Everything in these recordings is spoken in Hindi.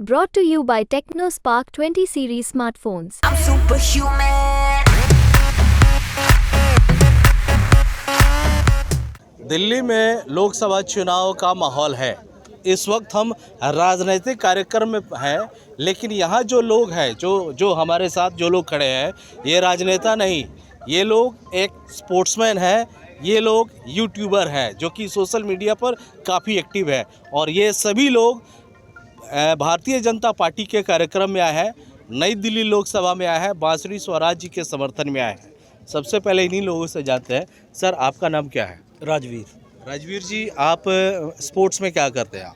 Brought to you by TechnoSpark 20 series smartphones. I'm superhuman. Delhi में लोकसभा चुनाव का माहौल है। इस वक्त हम राजनीतिक कार्यक्रम में हैं, लेकिन यहाँ जो लोग हैं, जो हमारे साथ जो लोग खड़े हैं, ये राजनेता नहीं, ये लोग एक स्पोर्ट्समैन हैं, ये लोग यूट्यूबर हैं जो कि सोशल मीडिया पर काफ़ी एक्टिव है। और ये सभी लोग भारतीय जनता पार्टी के कार्यक्रम में आए हैं, नई दिल्ली लोकसभा में आए हैं, बांसुरी स्वराज जी के समर्थन में आए हैं। सबसे पहले इन्हीं लोगों से जानते हैं। सर, आपका नाम क्या है? राजवीर जी, आप स्पोर्ट्स में क्या करते हैं?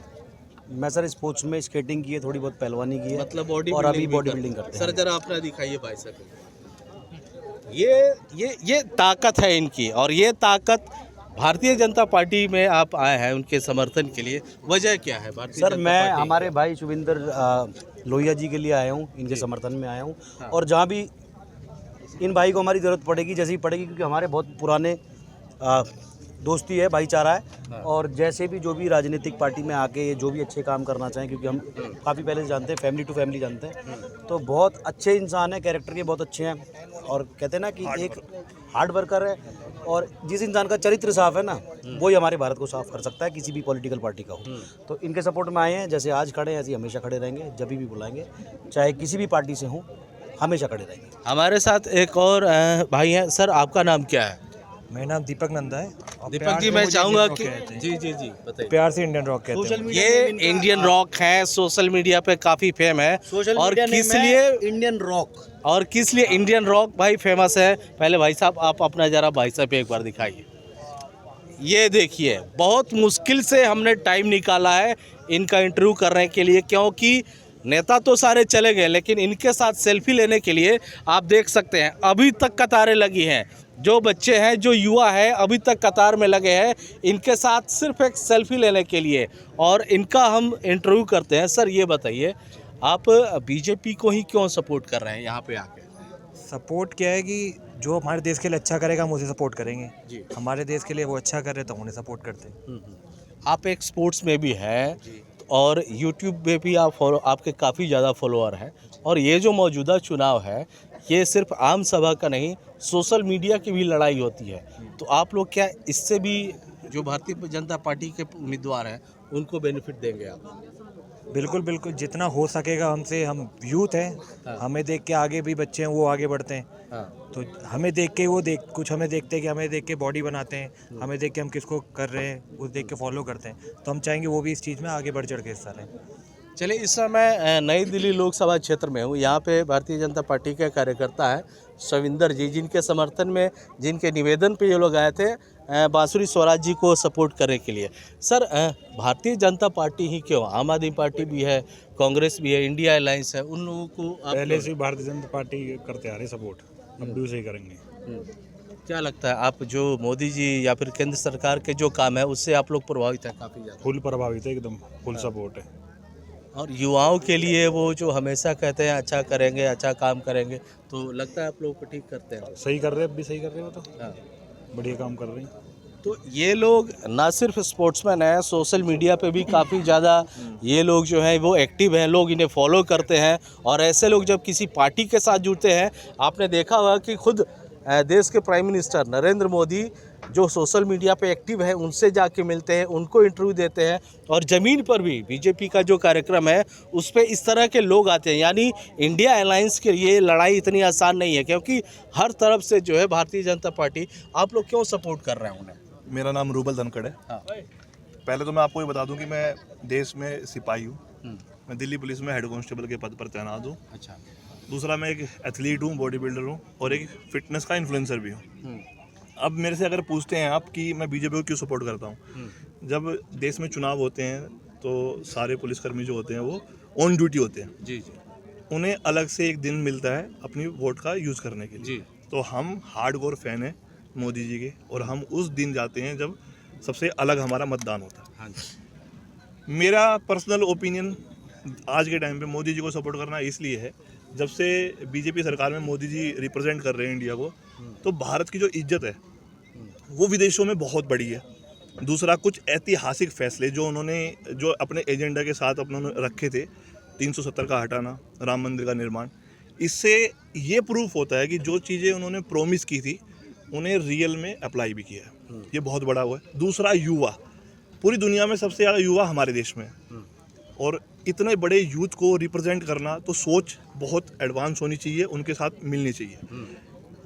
मैं सर स्पोर्ट्स में स्केटिंग की है, थोड़ी बहुत पहलवानी की है, मतलब बॉडी और अभी बॉडी बिल्डिंग करते हैं। सर जरा अपना दिखाइए भाई साहब। ये ताकत है इनकी, और ये ताकत भारतीय जनता पार्टी में आप आए हैं उनके समर्थन के लिए। वजह क्या है भारतीय सर जनता मैं पार्टी? हमारे भाई शुभिंदर लोहिया जी के लिए आया हूँ, इनके समर्थन में आया हूँ। हाँ। और जहाँ भी इन भाई को हमारी ज़रूरत पड़ेगी, जैसे ही पड़ेगी, क्योंकि हमारे बहुत पुराने दोस्ती है, भाईचारा है। हाँ। और जैसे भी जो भी राजनीतिक पार्टी में आके जो भी अच्छे काम करना चाहें, क्योंकि हम काफ़ी पहले से जानते हैं, फैमिली टू फैमिली जानते हैं, तो बहुत अच्छे इंसान हैं, कैरेक्टर के बहुत अच्छे हैं। और कहते हैं ना कि एक हार्ड वर्कर है, और जिस इंसान का चरित्र साफ है ना, वही हमारे भारत को साफ कर सकता है, किसी भी पॉलिटिकल पार्टी का हो। तो इनके सपोर्ट में आए हैं, जैसे आज खड़े हैं ऐसे ही हमेशा खड़े रहेंगे, जब भी बुलाएंगे, चाहे किसी भी पार्टी से हों, हमेशा खड़े रहेंगे। हमारे साथ एक और भाई हैं। सर, आपका नाम क्या है? मेरा नाम दीपक नंदा है। और दीपक प्यार जी, से मैं मुझे चाहूँगा इंडियन कि रॉक कहते हैं। जी बताइए। प्यार से इंडियन रॉक कहते हैं। ये इंडियन रॉक है, सोशल मीडिया पे काफ़ी फेम है। और किस लिए इंडियन रॉक, और किस लिए इंडियन रॉक भाई फेमस है? पहले भाई साहब आप अपना ज़रा भाई साहब एक बार दिखाइए। ये देखिए, बहुत मुश्किल से हमने टाइम निकाला है इनका इंटरव्यू करने के लिए, क्योंकि नेता तो सारे चले गए, लेकिन इनके साथ सेल्फी लेने के लिए आप देख सकते हैं अभी तक कतारें लगी हैं। जो बच्चे हैं, जो युवा है, अभी तक कतार में लगे हैं इनके साथ सिर्फ एक सेल्फी लेने के लिए, और इनका हम इंटरव्यू करते हैं। सर, ये बताइए, आप बीजेपी को ही क्यों सपोर्ट कर रहे हैं यहाँ पे आके? सपोर्ट क्या है कि जो हमारे देश के लिए अच्छा करेगा हम उसे सपोर्ट करेंगे। जी। हमारे देश के लिए वो अच्छा कर रहे तो उन्हें सपोर्ट करते हैं। आप एक स्पोर्ट्स में भी हैं, और यूट्यूब पे भी आपके काफ़ी ज़्यादा फॉलोअर हैं, और ये जो मौजूदा चुनाव है, ये सिर्फ आम सभा का नहीं, सोशल मीडिया की भी लड़ाई होती है। तो आप लोग क्या इससे भी जो भारतीय जनता पार्टी के उम्मीदवार हैं उनको बेनिफिट देंगे आप? बिल्कुल बिल्कुल, जितना हो सकेगा हमसे। हम यूथ हैं, हाँ। हमें देख के आगे भी बच्चे हैं वो आगे बढ़ते हैं। हाँ। तो हमें देख के वो कुछ हमें देखते हैं कि हमें देख के बॉडी बनाते हैं, हमें देख के हम किसको कर रहे हैं उस देख के फॉलो करते हैं। तो हम चाहेंगे वो भी इस चीज़ में आगे बढ़ चढ़ के हिस्सा लें। चलिए, इस समय नई दिल्ली लोकसभा क्षेत्र में हूँ। यहाँ पे भारतीय जनता पार्टी के कार्यकर्ता है शुभिंदर जी, जिनके समर्थन में, जिनके निवेदन पे ये लोग आए थे बांसुरी स्वराज जी को सपोर्ट करने के लिए। सर, भारतीय जनता पार्टी ही क्यों? आम आदमी पार्टी भी है, कांग्रेस भी है, इंडिया अलायंस है, उन लोगों को आप पहले से भारतीय जनता पार्टी करते आ रहे सपोर्ट, अब भी उसे ही करेंगे। क्या लगता है, आप जो मोदी जी या फिर केंद्र सरकार के जो काम है उससे आप लोग प्रभावित हैं काफ़ी ज़्यादा? फुल प्रभावित है, एकदम फुल सपोर्ट है। और युवाओं के लिए वो जो हमेशा कहते हैं अच्छा करेंगे, अच्छा काम करेंगे, तो लगता है आप लोगों को ठीक करते हैं? सही कर रहे हैं, अब भी सही कर रहे हो, तो हाँ। बढ़िया काम कर रहे हैं। तो ये लोग ना सिर्फ स्पोर्ट्समैन हैं, सोशल मीडिया पे भी काफ़ी ज़्यादा ये लोग जो हैं वो एक्टिव हैं, लोग इन्हें फॉलो करते हैं। और ऐसे लोग जब किसी पार्टी के साथ जुड़ते हैं, आपने देखा होगा कि खुद देश के प्राइम मिनिस्टर नरेंद्र मोदी जो सोशल मीडिया पे एक्टिव है उनसे जाके मिलते हैं, उनको इंटरव्यू देते हैं, और ज़मीन पर भी बीजेपी का जो कार्यक्रम है उस पर इस तरह के लोग आते हैं। यानी इंडिया अलायंस के लिए लड़ाई इतनी आसान नहीं है, क्योंकि हर तरफ से जो है भारतीय जनता पार्टी, आप लोग क्यों सपोर्ट कर रहे हैं उन्हें? मेरा नाम रूबल धनखड़ है। हाँ। पहले तो मैं आपको ये बता दूं कि मैं देश में सिपाही हूँ। मैं दिल्ली पुलिस में हेड कांस्टेबल के पद पर तैनात हूँ। अच्छा। दूसरा, मैं एक एथलीट हूँ, बॉडी बिल्डर हूँ, और एक फिटनेस का इन्फ्लुएंसर भी हूँ। अब मेरे से अगर पूछते हैं आप कि मैं बीजेपी को क्यों सपोर्ट करता हूँ, जब देश में चुनाव होते हैं तो सारे पुलिसकर्मी जो होते हैं वो ऑन ड्यूटी होते हैं। जी। उन्हें अलग से एक दिन मिलता है अपनी वोट का यूज़ करने के लिए। जी। तो हम हार्डकोर फैन हैं मोदी जी के, और हम उस दिन जाते हैं जब सबसे अलग हमारा मतदान होता है। हाँ जी। मेरा पर्सनल ओपिनियन आज के टाइम पे मोदी जी को सपोर्ट करना इसलिए है, जब से बीजेपी सरकार में मोदी जी रिप्रेजेंट कर रहे हैं इंडिया को, तो भारत की जो इज्जत है वो विदेशों में बहुत बड़ी है। दूसरा, कुछ ऐतिहासिक फैसले जो उन्होंने जो अपने एजेंडा के साथ अपने रखे थे 370 का हटाना, राम मंदिर का निर्माण, इससे ये प्रूफ होता है कि जो चीज़ें उन्होंने प्रोमिस की थी उन्हें रियल में अप्लाई भी किया है। ये बहुत बड़ा हुआ है। दूसरा, युवा, पूरी दुनिया में सबसे ज़्यादा युवा हमारे देश में है, और इतने बड़े यूथ को रिप्रेजेंट करना तो सोच बहुत एडवांस होनी चाहिए, उनके साथ मिलनी चाहिए।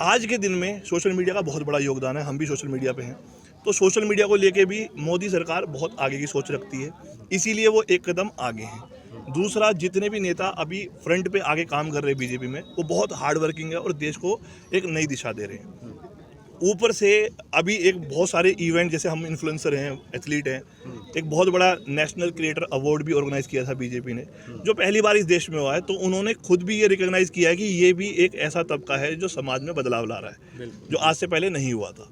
आज के दिन में सोशल मीडिया का बहुत बड़ा योगदान है, हम भी सोशल मीडिया पे हैं, तो सोशल मीडिया को लेके भी मोदी सरकार बहुत आगे की सोच रखती है, इसीलिए वो एक कदम आगे हैं। दूसरा, जितने भी नेता अभी फ्रंट पे आगे काम कर रहे हैं बीजेपी में, वो बहुत हार्ड वर्किंग है और देश को एक नई दिशा दे रहे हैं। ऊपर से अभी एक बहुत सारे इवेंट, जैसे हम इन्फ्लुएंसर हैं, एथलीट हैं, एक बहुत बड़ा नेशनल क्रिएटर अवार्ड भी ऑर्गेनाइज किया था बीजेपी ने, जो पहली बार इस देश में हुआ है। तो उन्होंने खुद भी ये रिकॉग्नाइज किया है कि ये भी एक ऐसा तबका है जो समाज में बदलाव ला रहा है, जो आज से पहले नहीं हुआ था।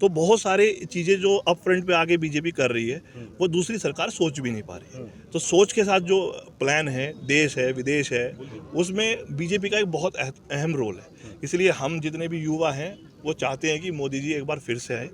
तो बहुत सारे चीज़ें जो अब फ्रंट पे आगे बीजेपी कर रही है, वो दूसरी सरकार सोच भी नहीं पा रही। तो सोच के साथ जो प्लान है, देश है, विदेश है, उसमें बीजेपी का एक बहुत अहम रोल है। इसलिए हम जितने भी युवा हैं वो चाहते हैं कि मोदी जी एक बार फिर से आए,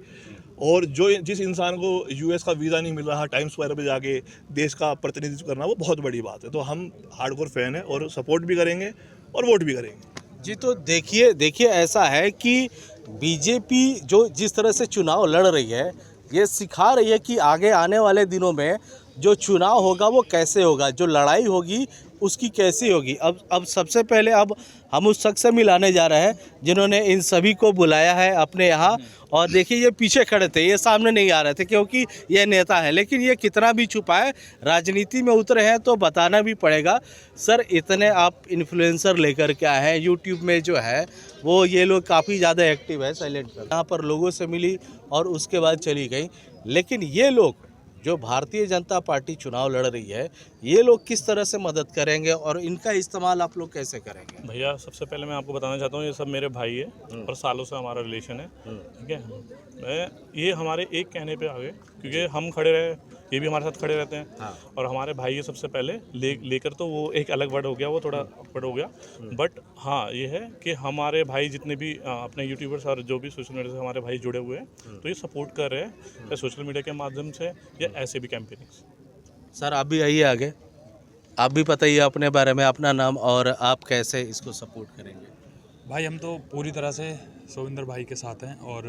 और जो जिस इंसान को यूएस का वीज़ा नहीं मिल रहा, टाइम्स स्क्वायर पे जाके देश का प्रतिनिधित्व करना, वो बहुत बड़ी बात है। तो हम हार्डकोर फैन हैं और सपोर्ट भी करेंगे और वोट भी करेंगे। जी, तो देखिए ऐसा है कि बीजेपी जो जिस तरह से चुनाव लड़ रही है, ये सिखा रही है कि आगे आने वाले दिनों में जो चुनाव होगा वो कैसे होगा, जो लड़ाई होगी उसकी कैसी होगी। अब सबसे पहले अब हम उस शख्स से मिलाने जा रहे हैं जिन्होंने इन सभी को बुलाया है अपने यहाँ। और देखिए, ये पीछे खड़े थे, ये सामने नहीं आ रहे थे क्योंकि ये नेता है, लेकिन ये कितना भी छुपाए, राजनीति में उतरे हैं तो बताना भी पड़ेगा। सर, इतने आप इन्फ्लुएंसर लेकर के आए हैं, यूट्यूब में जो है वो ये लोग काफ़ी ज़्यादा एक्टिव है, साइलेंट कर यहाँ पर लोगों से मिली और उसके बाद चली गई। लेकिन ये लोग जो भारतीय जनता पार्टी चुनाव लड़ रही है, ये लोग किस तरह से मदद करेंगे और इनका इस्तेमाल आप लोग कैसे करेंगे? भैया, सबसे पहले मैं आपको बताना चाहता हूँ, ये सब मेरे भाई है और सालों से हमारा रिलेशन है, ठीक है। ये हमारे एक कहने पे आ गए, क्योंकि हम खड़े रहे, ये भी हमारे साथ खड़े रहते हैं। और हमारे भाई ये सबसे पहले लेकर, तो वो एक अलग वर्ड हो गया, वो थोड़ा वर्ड हो गया। बट हाँ, ये है कि हमारे भाई जितने भी अपने यूट्यूबर्स और जो भी सोशल मीडिया से हमारे भाई जुड़े हुए हैं, तो ये सपोर्ट कर रहे हैं सोशल मीडिया के माध्यम से या ऐसे भी कैंपेनिंग्स। सर, आप भी आइए आगे, आप भी बताइए अपने बारे में, अपना नाम और आप कैसे इसको सपोर्ट करेंगे। भाई, हम तो पूरी तरह से सोविंदर भाई के साथ हैं और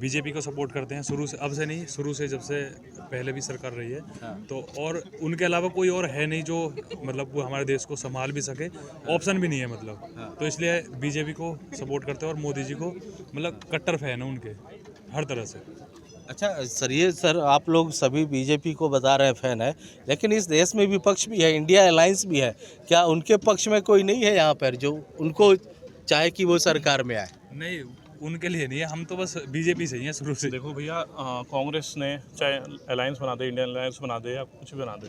बीजेपी को सपोर्ट करते हैं शुरू से, अब से नहीं, शुरू से, जब से पहले भी सरकार रही है। तो और उनके अलावा कोई और है नहीं जो मतलब वो हमारे देश को संभाल भी सके, ऑप्शन भी नहीं है मतलब। तो इसलिए बीजेपी को सपोर्ट करते हैं और मोदी जी को मतलब कट्टर फैन है उनके हर तरह से। अच्छा सर, ये सर आप लोग सभी बीजेपी को बता रहे हैं फैन है, लेकिन इस देश में विपक्ष भी है, इंडिया अलायंस भी है, क्या उनके पक्ष में कोई नहीं है यहाँ पर जो उनको चाहे कि वो सरकार में आए? नहीं, उनके लिए नहीं है, हम तो बस बीजेपी से ही हैं शुरू से। देखो भैया, कांग्रेस ने चाहे अलायंस बना दे, इंडियन अलायंस बना दे या कुछ भी बना दे,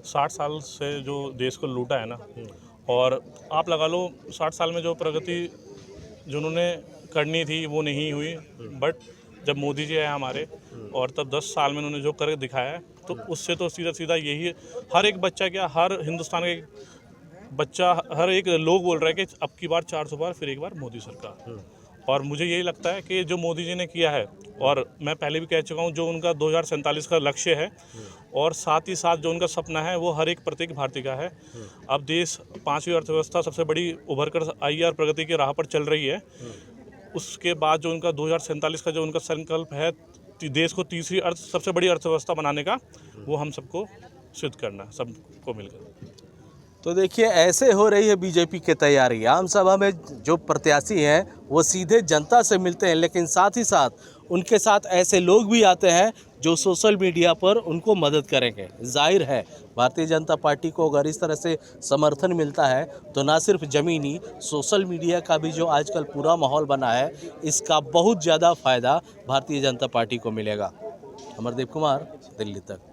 60 साल से जो देश को लूटा है ना, और आप लगा लो 60 साल में जो प्रगति जो उन्होंने करनी थी वो नहीं हुई। बट जब मोदी जी आए हमारे, और तब 10 साल में उन्होंने जो कर दिखाया है, तो उससे तो सीधा सीधा यही हर एक बच्चा, क्या हर हिंदुस्तान का बच्चा, हर एक लोग बोल रहा है कि अब की बार 400 बार फिर एक बार मोदी सरकार। और मुझे यही लगता है कि जो मोदी जी ने किया है, और मैं पहले भी कह चुका हूँ, जो उनका 2047 का लक्ष्य है, और साथ ही साथ जो उनका सपना है, वो हर एक प्रत्येक भारतीय का है। अब देश 5वीं अर्थव्यवस्था सबसे बड़ी उभर कर आई और प्रगति की राह पर चल रही है। उसके बाद जो उनका 2047 का जो उनका संकल्प है, देश को तीसरी सबसे बड़ी अर्थव्यवस्था बनाने का, वो हम सबको सिद्ध करना है, सबको मिलकर। तो देखिए, ऐसे हो रही है बीजेपी की तैयारी। आम सभा में जो प्रत्याशी हैं वो सीधे जनता से मिलते हैं, लेकिन साथ ही साथ उनके साथ ऐसे लोग भी आते हैं जो सोशल मीडिया पर उनको मदद करेंगे। जाहिर है, भारतीय जनता पार्टी को अगर इस तरह से समर्थन मिलता है तो ना सिर्फ ज़मीनी, सोशल मीडिया का भी जो आजकल पूरा माहौल बना है, इसका बहुत ज़्यादा फ़ायदा भारतीय जनता पार्टी को मिलेगा। अमरदीप कुमार, दिल्ली तक।